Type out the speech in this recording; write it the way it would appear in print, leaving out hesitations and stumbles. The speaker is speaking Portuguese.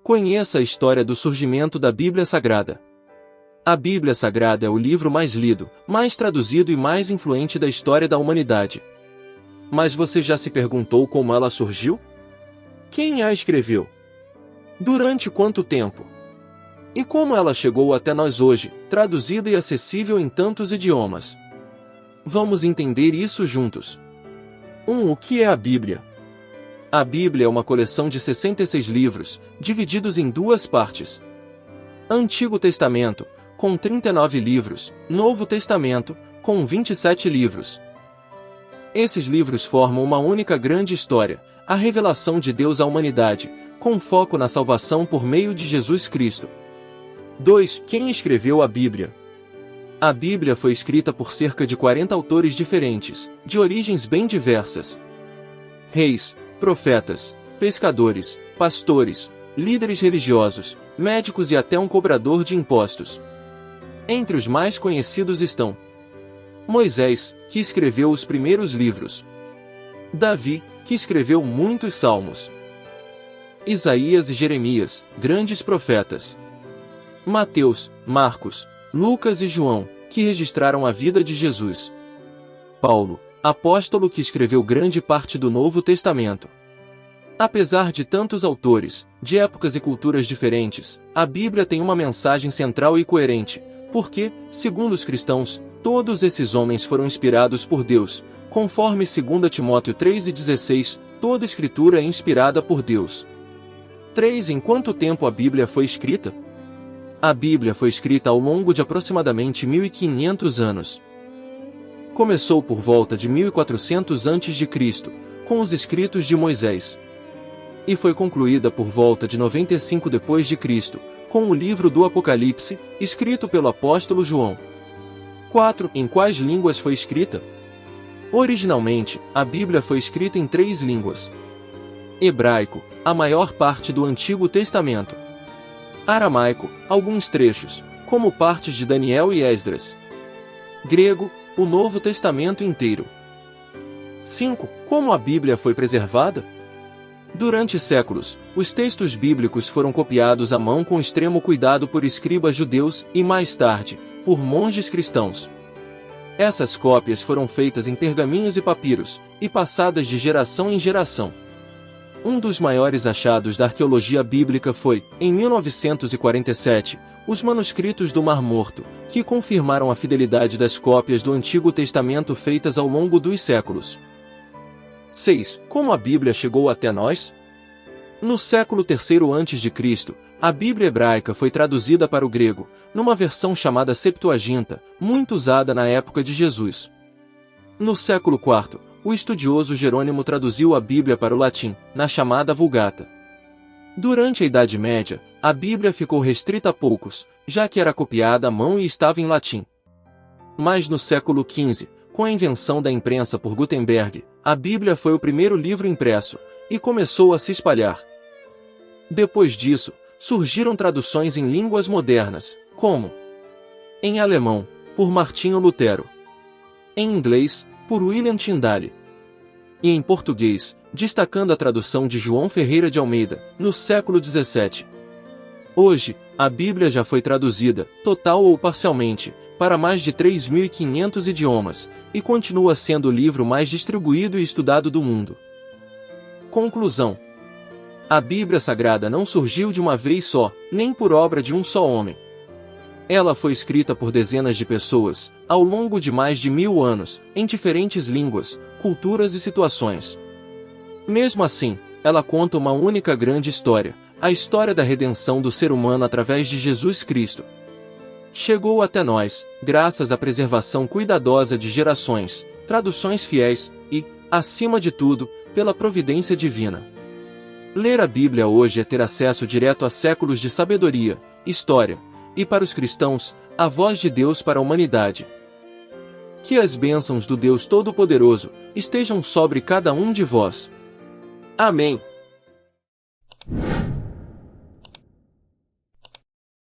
Conheça a história do surgimento da Bíblia Sagrada. A Bíblia Sagrada é o livro mais lido, mais traduzido e mais influente da história da humanidade. Mas você já se perguntou como ela surgiu? Quem a escreveu? Durante quanto tempo? E como ela chegou até nós hoje, traduzida e acessível em tantos idiomas? Vamos entender isso juntos. 1. O que é a Bíblia? A Bíblia é uma coleção de 66 livros, divididos em duas partes. Antigo Testamento, com 39 livros, Novo Testamento, com 27 livros. Esses livros formam uma única grande história, a revelação de Deus à humanidade, com foco na salvação por meio de Jesus Cristo. 2. Quem escreveu a Bíblia? A Bíblia foi escrita por cerca de 40 autores diferentes, de origens bem diversas. Reis, profetas, pescadores, pastores, líderes religiosos, médicos e até um cobrador de impostos. Entre os mais conhecidos estão Moisés, que escreveu os primeiros livros. Davi, que escreveu muitos salmos. Isaías e Jeremias, grandes profetas. Mateus, Marcos, Lucas e João, que registraram a vida de Jesus. Paulo, apóstolo que escreveu grande parte do Novo Testamento. Apesar de tantos autores, de épocas e culturas diferentes, a Bíblia tem uma mensagem central e coerente, porque, segundo os cristãos, todos esses homens foram inspirados por Deus, conforme 2 Timóteo 3,16, toda escritura é inspirada por Deus. 3. Em quanto tempo a Bíblia foi escrita? A Bíblia foi escrita ao longo de aproximadamente 1500 anos. Começou por volta de 1400 a.C., com os escritos de Moisés. E foi concluída por volta de 95 d.C., com o livro do Apocalipse, escrito pelo apóstolo João. 4. Em quais línguas foi escrita? Originalmente, a Bíblia foi escrita em 3 línguas. Hebraico, a maior parte do Antigo Testamento. Aramaico, alguns trechos, como partes de Daniel e Esdras. Grego, o Novo Testamento inteiro. 5. Como a Bíblia foi preservada? Durante séculos, os textos bíblicos foram copiados à mão com extremo cuidado por escribas judeus e, mais tarde, por monges cristãos. Essas cópias foram feitas em pergaminhos e papiros, e passadas de geração em geração. Um dos maiores achados da arqueologia bíblica foi, em 1947, os manuscritos do Mar Morto, que confirmaram a fidelidade das cópias do Antigo Testamento feitas ao longo dos séculos. 6. Como a Bíblia chegou até nós? No século III a.C., a Bíblia hebraica foi traduzida para o grego, numa versão chamada Septuaginta, muito usada na época de Jesus. No século IV, o estudioso Jerônimo traduziu a Bíblia para o latim, na chamada Vulgata. Durante a Idade Média, a Bíblia ficou restrita a poucos, já que era copiada à mão e estava em latim. Mas no século XV, com a invenção da imprensa por Gutenberg, a Bíblia foi o primeiro livro impresso, e começou a se espalhar. Depois disso, surgiram traduções em línguas modernas, como em alemão, por Martinho Lutero, em inglês, por William Tyndale, e em português, destacando a tradução de João Ferreira de Almeida, no século XVII. Hoje, a Bíblia já foi traduzida, total ou parcialmente, para mais de 3.500 idiomas, e continua sendo o livro mais distribuído e estudado do mundo. Conclusão: a Bíblia Sagrada não surgiu de uma vez só, nem por obra de um só homem. Ela foi escrita por dezenas de pessoas, ao longo de mais de 1000 anos, em diferentes línguas, culturas e situações. Mesmo assim, ela conta uma única grande história, a história da redenção do ser humano através de Jesus Cristo. Chegou até nós, graças à preservação cuidadosa de gerações, traduções fiéis e, acima de tudo, pela providência divina. Ler a Bíblia hoje é ter acesso direto a séculos de sabedoria, história, e para os cristãos, a voz de Deus para a humanidade. Que as bênçãos do Deus Todo-Poderoso estejam sobre cada um de vós. Amém.